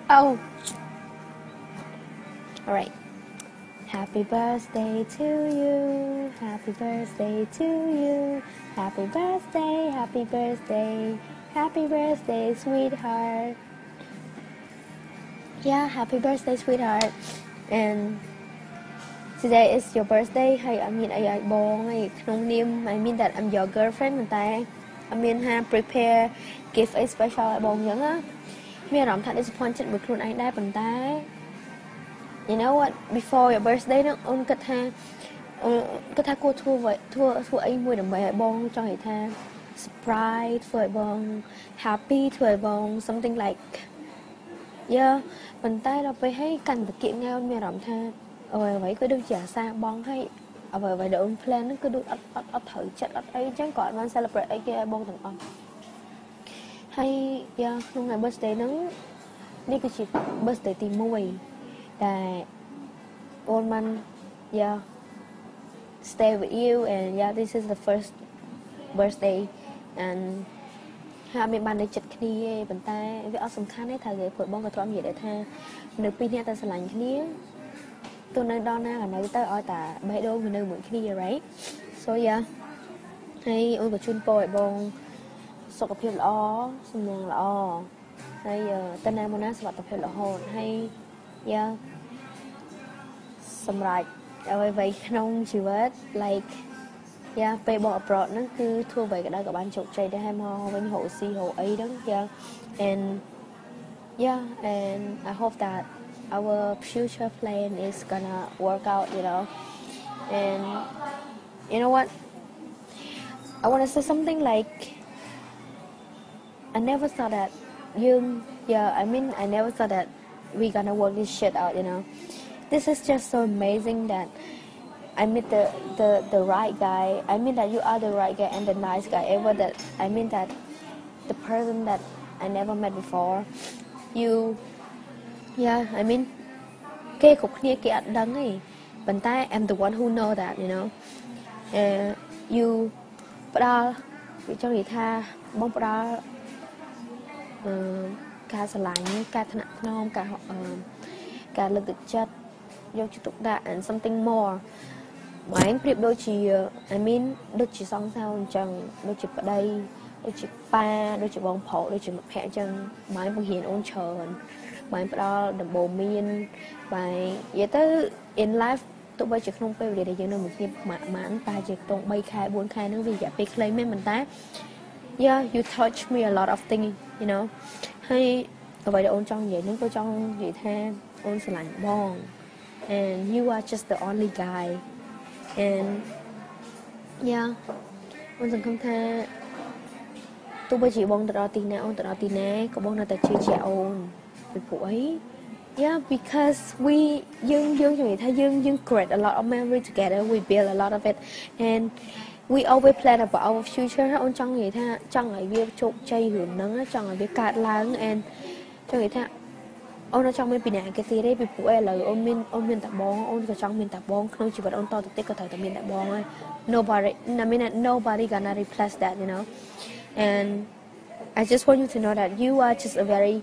Oh, all right. Happy birthday to you. Happy birthday to you. Happy birthday, happy birthday. Happy birthday, sweetheart. Yeah, happy birthday, sweetheart. And today is your birthday. Hey, I mean, I born. I mean that I'm your girlfriend. I mean, have prepare gift a special bong giống á. Mình cảm thấy disappointed vớiខ្លួនឯងដែរប៉ុន្តែ you know what before your birthday ហ្នឹងអូនគិតថាគួរធ្វើអីមួយដើម្បីឲ្យបងចង់និយាយថា surprise ធ្វើឲ្យបង happy ធ្វើឲ្យបង something like yeah ប៉ុន្តែដល់ពេលឲ្យកាន់តែគៀកងាយអូនមានអារម្មណ៍ថាអ្វីក៏ដូចជាអាសាបងឲ្យអ្វីដែលអូន plan ហ្នឹងគឺដូចអត់ត្រូវចិត្តអត់អីអញ្ចឹងក៏អត់បាន celebrate អីគេឲ្យបងទាំងអស់ហើយយ៉ាក្នុងថ្ងៃ birthday ហ្នឹងនេះគឺជា birthday ទី1ដែលអូនបាន yeah stay with you and yeah this is the first birthday and ហើយមានបាននៅចិត្តគ្នាទេប៉ុន្តែវាអត់សំខាន់ទេថាគេព្រោះបងក៏ធ្លាប់និយាយដែរថានៅពីរនាក់តែស្រឡាញ់គ្នាទោះនៅដល់ណាក៏នៅទៅឲ្យតែបេះដូងនៅមួយគ្នា right so yeah ហើយអូនក៏ជូនពរឲ្យបងសុខភាពល្អសំណាងល្អហើយតើណាមកណាសុខភាពរហូតហើយយ៉ាសម្រាប់អ្វីៗក្នុងជីវិត like យ៉ាពេលបង abroad ហ្នឹងគឺធ្វើអ្វីក៏ដោយក៏បានជោគជ័យដែរហើយមកវិញរកស៊ីរកអីហ្នឹងយ៉ា and yeah and I hope that our future plan is gonna work out you know and you know what I want to say something like I never thought that I never thought that we gonna work this shit out, you know. This is just so amazing that I met the right guy. I mean that you are the right guy and the nice guy ever that I mean that the person that I never met before. I mean គេគ្រប់គ្នាគេអត់ដឹងទេប៉ុន្តែ I'm the one who know that, you know. You ផ្ដល់វាចង់និយាយថាបងផ្ដល់ការស្រឡាញ់ការថ្នាក់ថ្នមការលើកទឹកចិត្តយកចិត្តទុកដាក់ and something more ម៉ែប្រៀបដូចជា I mean ដូចជាសង្សារអញ្ចឹងដូចជាប្តីដូចជាប៉ាដូចជាបងប្រុសដូចជាមិត្តភក្តិអញ្ចឹងម៉ែបង្រៀនអូនច្រើនម៉ែផ្ដល់ដំបូន្មានម៉ែនិយាយទៅ in life ទោះបីជាក្នុងពេលវេលាដែលយើងនៅមួយគ្នាប្រហែលតែជាក្នុង3ខែ4ខែហ្នឹងវារយៈពេលខ្លីមែនប៉ុន្តែ yeah you touch me a lot of things you know ហើយអ្វីដែលអូនចង់និយាយហ្នឹងគឺចង់និយាយថាអូនស្រឡាញ់បង and you are just the only guy and yeah អូនសង្ឃឹមថាទោះបីជាបងទៅដល់ទីណាអូនទៅដល់ទីណាក៏បងនៅតែជឿជាក់អូនពីព្រោះអី yeah becauseយើងនិយាយថាយើង create a lot of memory together we build a lot of it and we always plan about our future អូនចង់និយាយថាចង់ឲ្យវាជោគជ័យរឿងហ្នឹងចង់ឲ្យវាកើតឡើង and ចង់និយាយថាអូនចង់មានពីអ្នកគេទៀតទេពីព្រោះឥឡូវអូនមានតែបងអូនក៏ចង់មានតែបងក្នុងជីវិតអូនតទៅទៀតក៏ត្រូវតែមានតែបងហើយ nobody gonna replace that you know and I just want you to know that you are just a very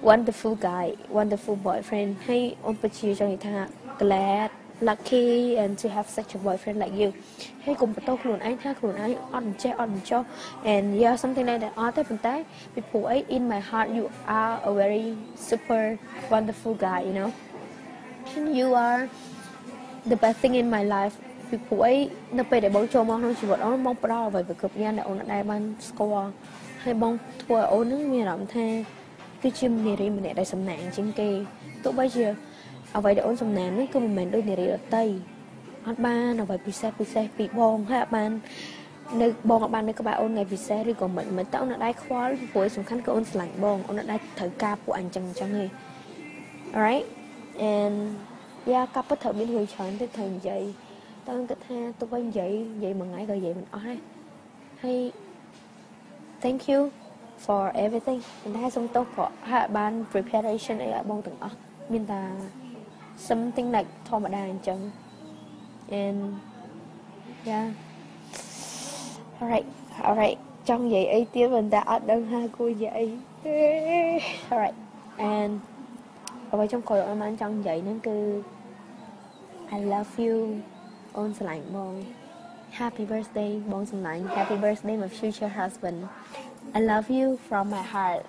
wonderful guy wonderful boyfriend ហើយអូនពិតជាចង់និយាយថា glad lucky and to have such a boyfriend like you ហើយកុំបន្ទោសខ្លួនឯងថាខ្លួនឯងអត់ចេះអត់ចោះ and yeah something like that អត់ទេប៉ុន្តែពីព្រោះអី in my heart you are a very super wonderful guy you know you are the best thing in my life ពីព្រោះអីនៅពេលដែលបងចូលមកក្នុងជីវិតអូនបងផ្ដល់អ្វីៗគ្រប់យ៉ាងដែលអូនដែលបានស្គាល់ហើយបងធ្វើឲ្យអូននឹងមានអារម្មណ៍ថាគឺជានារីម្នាក់ដែលសំណាងជាងគេទោះបីជាអ្វីដែលអូនសំណាងនេះគឺមិនមែនដូចនារីដទៃអត់បានអ្វីពិសេសពីបងហើយអត់បាននៅបងអត់បាននៅក្បែរអូនថ្ងៃពិសេសឬក៏មិនតើអូនអត់ដែរខ្វល់ព្រោះសំខាន់គឺអូនស្រឡាញ់បងអូនអត់ដែរត្រូវការពួកអញ្ចឹងទេ alright and yeah កាប់ពិតត្រូវមានរឿងច្រើនទេត្រូវនិយាយតើគិតថាទោះបីនិយាយមួយថ្ងៃក៏និយាយមិនអស់ដែរហើយ thank you for everything ប៉ុន្តែសូមទោសព្រោះហើយបាន preparation អីឲ្យបងទាំងអស់មានតែ something like ធម្មតាអញ្ចឹង and yeah alright ចង់និយាយអីទៀតប៉ុន្តែអត់ដឹងថាគួរនិយាយអី alright and អ្វីចំក្រោយអូនបានចង់និយាយហ្នឹងគឺ I love you អូនស្រឡាញ់បង Happy birthday បងស្រឡាញ់ Happy birthday my future husband I love you from my heart